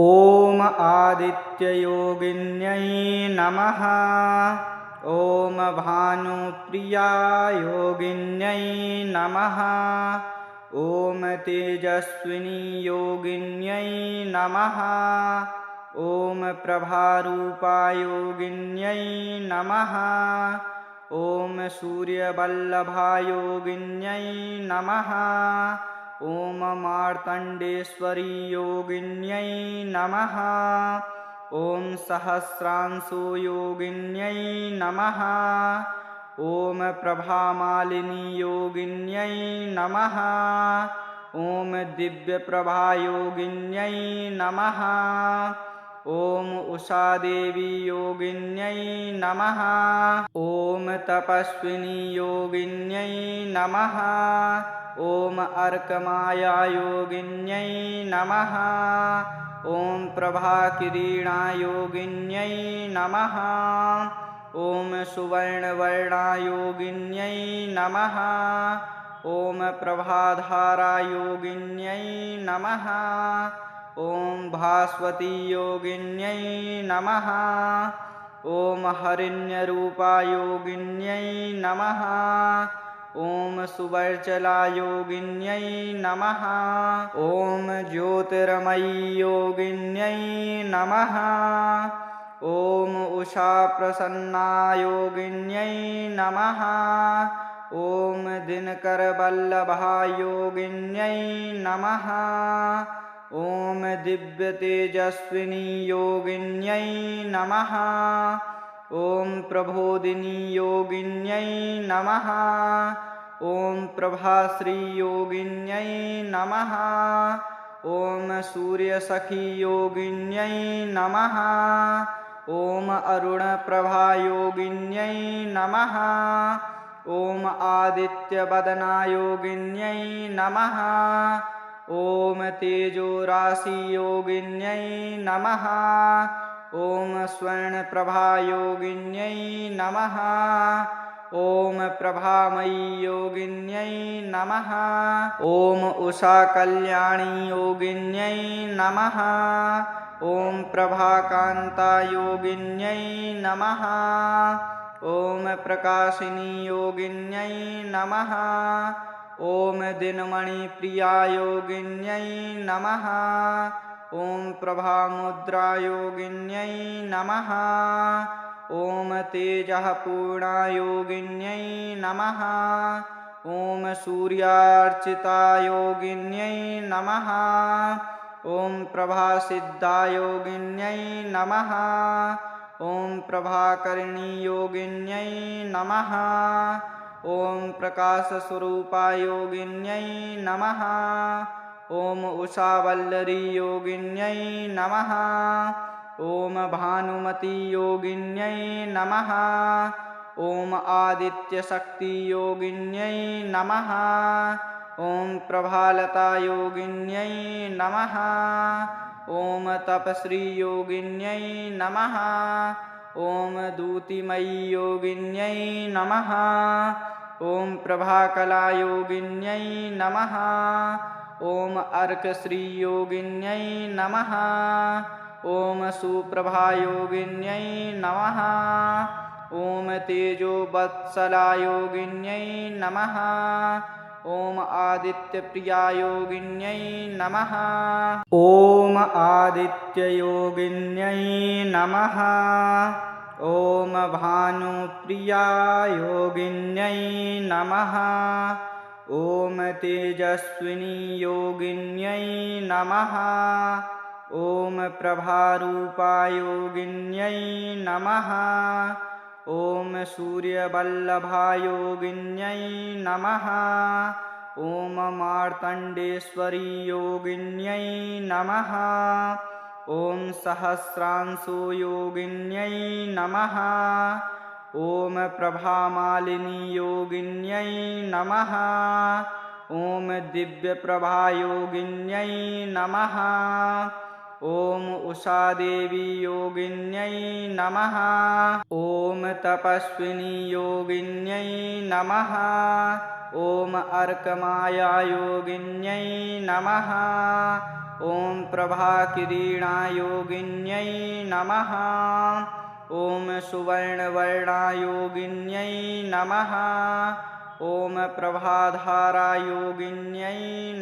ॐ आदित्ययोगिन्यै नमः। ॐ भानुप्रियायोगिन्यै नमः। ॐ तेजस्विनी योगिन्यै नमः। ॐ प्रभारूपायोगिन्यै नमः। ॐ सूर्यवल्लभायोगिन्यै नमः। ॐ मार्तण्डेश्वरी योगिन्यै नमः। ॐ सहस्रांशो योगिन्यै नमः। ॐ प्रभामालिनी योगिन्यै नमः। ॐ दिव्यप्रभायोगिन्यै नमः। ॐ उषादेवी योगिन्यै नमः। ॐ तपस्विनी योगिन्यै नमः। ॐ अर्कमाया योगिन्यै नमः। ॐ प्रभाकिरीणा योगिन्यै नमः। ॐ सुवर्णवर्णा योगिन्यै नमः। ॐ प्रभाधारा योगिन्यै नमः। ॐ भास्वती योगिन्यै नमः। ॐ हरिण्यरूपा योगिन्यै नमः। ॐ सुवर्चला योगिन्यै नमः। ॐ ज्योतिर्मयी योगिन्यै नमः। ॐ उषाप्रसन्ना योगिन्यै नमः। ॐ दिनकरवल्लभा योगिन्यै नमः। ॐ दिव्यतेजस्विनी योगिन्यै नमः। ॐ प्रबोधिनी योगिन्यै नमः। ॐ प्रभाश्री योगिन्यै नमः। ॐ सूर्यसखी योगिन्यै नमः। ॐ अरुणप्रभा योगिन्यै नमः। ॐ आदित्यवदना योगिन्यै नमः। ॐ तेजोराशि योगिन्यै नमः। ॐ स्वर्णप्रभा योगिन्यै नमः। ॐ प्रभामयी योगिन्यै नमः। ॐ उषाकल्याणी योगिन्यै नमः। ॐ प्रभाकान्ता योगिन्यै नमः। ॐ प्रकाशिनी योगिन्यै नमः। ॐ दिनमणिप्रिया योगिन्यै नमः। ॐ प्रभामुद्रा योगिन्यै नमः। ॐ तेजःपूर्णा योगिन्यै नमः। ॐ सूर्यार्चिता योगिन्यै नमः। ॐ प्रभासिद्धा योगिन्यै नमः। ॐ प्रभाकरिणी योगिन्यै नमः। ॐ प्रकाशस्वरूपा योगिन्यै नमः। ॐ उषावल्लरी योगिन्यै नमः। ॐ भानुमती योगिन्यै नमः। ॐ आदित्यशक्ति योगिन्यै नमः। ॐ प्रभालता योगिन्यै नमः। ॐ तपश्री योगिन्यै नमः। ॐ दूतिमयी योगिन्यै नमः। ॐ प्रभाकला योगिन्यै नमः। ॐ अर्कश्री योगिन्यै नमः। ॐ सुप्रभा योगिन्यै नमः। ॐ तेजोवत्सला योगिन्यै नमः। ॐ आदित्यप्रिया योगिन्यै नमः। ॐ आदित्ययोगिन्यै नमः। ॐ भानुप्रिया योगिन्यै नमः। ॐ तेजस्विनी योगिन्यै नमः। ॐ प्रभारूपा योगिन्यै नमः। ॐ सूर्यवल्लभा योगिन्यै नमः। ॐ मार्तण्डेश्वरी योगिन्यै नमः। ॐ सहस्रांशो योगिन्यै नमः। ॐ प्रभामालिनी योगिन्यै नमः। ॐ दिव्यप्रभायोगिन्यै नमः। ॐ उषादेवी योगिन्यै नमः। ॐ तपस्विनी योगिन्यै नमः। ॐ अर्कमाया योगिन्यै नमः। ॐ प्रभाकिरीणायोगिन्यै नमः। ॐ सुवर्णवर्णायोगिन्यै नमः। ॐ प्रभाधारायोगिन्यै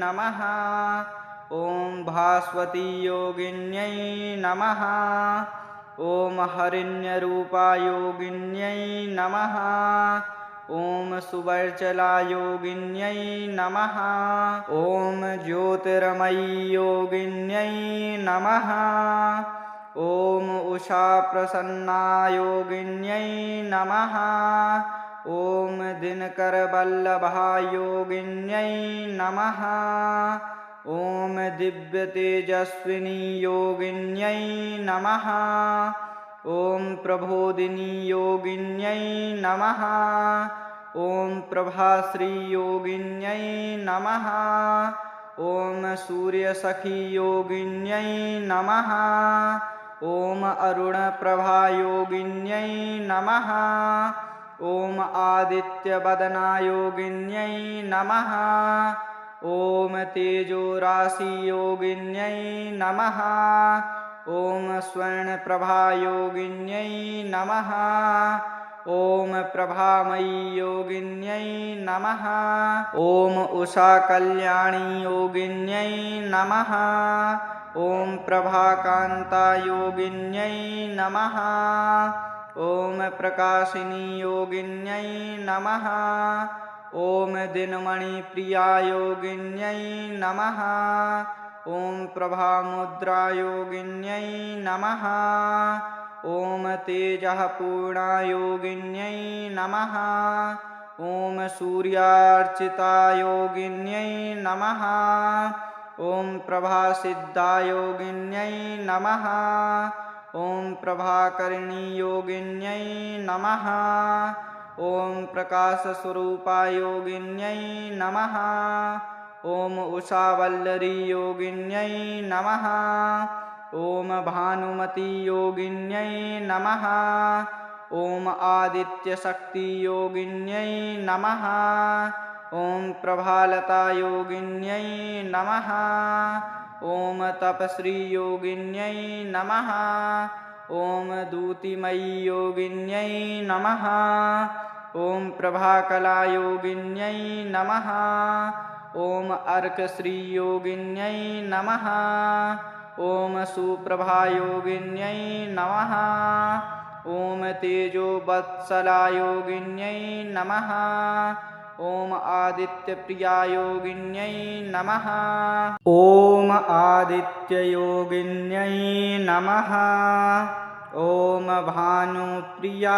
नमः। ॐ भास्वतीयोगिन्यै नमः। ॐ हरिण्यरूपायोगिन्यै नमः। ॐ सुवर्चलायोगिन्यै नमः। ॐ ज्योतिर्मयीयोगिन्यै नमः। ॐ उषाप्रसन्नायोगिन्यै नमः। ॐ दिनकरवल्लभायोगिन्यै नमः। ॐ दिव्यतेजस्विनीयोगिन्यै नमः। ॐ प्रबोधिनीयोगिन्यै नमः। ॐ प्रभाश्रीयोगिन्यै नमः। ॐ सूर्यसखीयोगिन्यै नमः। ॐ अरुणप्रभायोगिन्यै नमः। ॐ आदित्यवदनायोगिन्यै नमः। ॐ तेजोराशियोगिन्यै नमः। ॐ स्वर्णप्रभायोगिन्यै नमः। ॐ प्रभामयीयोगिन्यै नमः। ॐ उषाकल्याणीयोगिन्यै नमः। ॐ प्रभाकान्तायोगिन्यै नमः। ॐ प्रकाशिनीयोगिन्यै नमः। ॐ दिनमणिप्रियायोगिन्यै नमः। ॐ प्रभामुद्रायोगिन्यै नमः। ॐ तेजःपूर्णायोगिन्यै नमः। ॐ सूर्यार्चितायोगिन्यै नमः। ॐ प्रभासिद्धायोगिन्यै नमः। ॐ प्रभाकरिणीयोगिन्यै नमः। ॐ प्रकाशस्वरूपायोगिन्यै नमः। ॐ उषावल्लरीयोगिन्यै नमः। ॐ भानुमतीयोगिन्यै नमः। ॐ आदित्यशक्तियोगिन्यै नमः। ॐ प्रभालतायोगिन्यै नमः। ॐ तपश्रीयोगिन्यै नमः। ॐ दूतिमयीयोगिन्यै नमः। ॐ प्रभाकलायोगिन्यै नमः। ॐ अर्कश्रीयोगिन्यै नमः। ॐ सुप्रभायोगिन्यै नमः। ॐ तेजोवत्सलायोगिन्यै नमः। ॐ आदित्यप्रियायोगिन्यै नमः। ॐ आदित्ययोगिन्यै नमः। ॐ भानुप्रियायोगिन्यै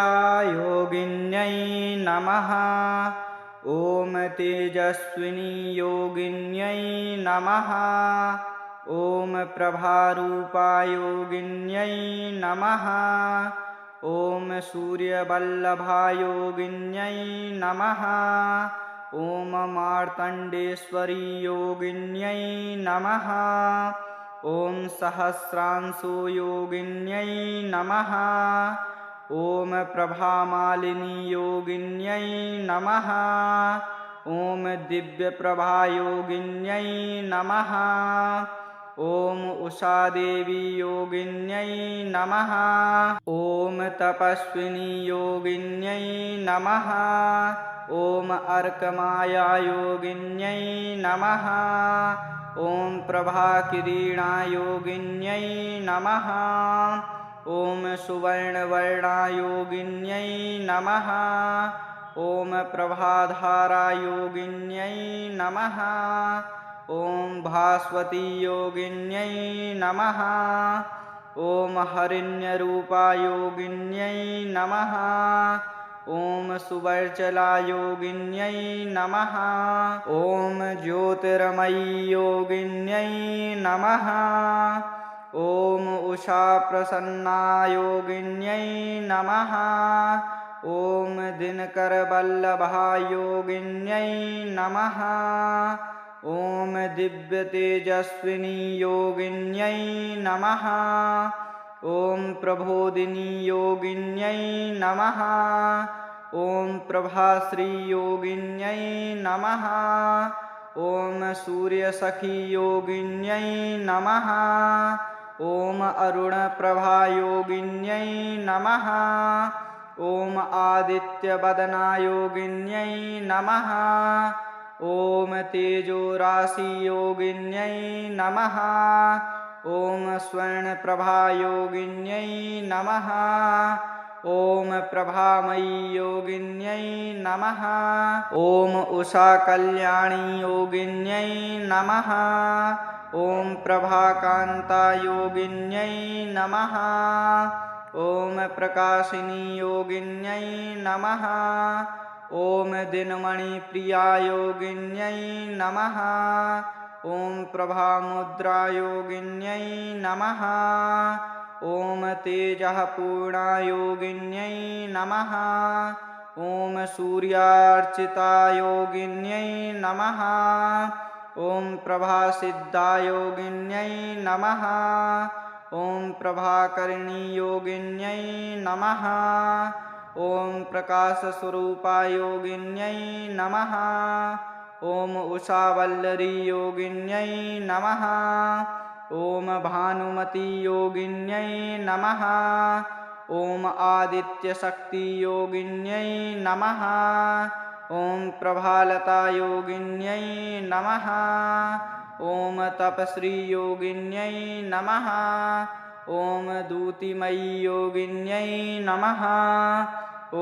नमः। ॐ तेजस्विनीयोगिन्यै नमः। ॐ प्रभारूपायोगिन्यै नमः। ॐ सूर्यवल्लभायोगिन्यै नमः। ॐ मार्तण्डेश्वरीयोगिन्यै नमः। ॐ सहस्रांशोयोगिन्यै नमः। ॐ प्रभामालिनीयोगिन्यै नमः। ॐ दिव्यप्रभायोगिन्यै नमः। ॐ उषादेवीयोगिन्यै नमः। ॐ तपस्विनीयोगिन्यै नमः। ॐ अर्कमायायोगिन्यै नमः। ॐ प्रभाकिरीणायोगिन्यै नमः। ॐ सुवर्णवर्णायोगिन्यै नमः। ॐ प्रभाधारायोगिन्यै नमः। ॐ भास्वतीयोगिन्यै नमः। ॐ हरिण्यरूपायोगिन्यै नमः। ॐ सुवर्चलायोगिन्यै नमः। ॐ ज्योतिर्मयीयोगिन्यै नमः। ॐ उषाप्रसन्नायोगिन्यै नमः। ॐ दिनकरवल्लभायोगिन्यै नमः। ॐ दिव्यतेजस्विनीयोगिन्यै नमः। ॐ प्रबोधिनीयोगिन्यै नमः। ॐ प्रभाश्रीयोगिन्यै नमः। ॐ सूर्यसखीयोगिन्यै नमः। ॐ अरुणप्रभायोगिन्यै नमः। ॐ आदित्यवदनायोगिन्यै नमः। ॐ तेजोराशियोगिन्यै नमः। ॐ स्वर्णप्रभायोगिन्यै नमः। ॐ प्रभामयीयोगिन्यै नमः। ॐ उषाकल्याणीयोगिन्यै नमः। ॐ प्रभाकान्तायोगिन्यै नमः। ॐ प्रकाशिनीयोगिन्यै नमः। ॐ दिनमणिप्रियायोगिन्यै नमः। ॐ प्रभामुद्रायोगिन्यै नमः। ॐ तेजःपूर्णायोगिन्यै नमः। ॐ सूर्यार्चितायोगिन्यै नमः। ॐ प्रभासिद्धायोगिन्यै नमः। ॐ प्रभाकरिणीयोगिन्यै नमः। ॐ प्रकाशस्वरूपायोगिन्यै नमः। ॐ उषावल्लरीयोगिन्यै नमः। ॐ भानुमतीयोगिन्यै नमः। ॐ आदित्यशक्तियोगिन्यै नमः। ॐ प्रभालतायोगिन्यै नमः। ॐ तपश्रीयोगिन्यै नमः। ॐ दूतिमयीयोगिन्यै नमः।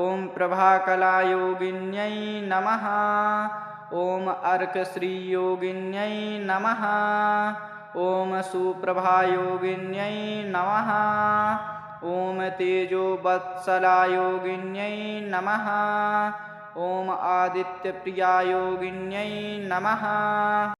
ॐ प्रभाकलायोगिन्यै नमः। ॐ अर्कश्रीयोगिन्यै नमः। ॐ सुप्रभायोगिन्यै नमः। ॐ तेजोवत्सलायोगिन्यै नमः। ॐ आदित्यप्रियायोगिन्यै नमः।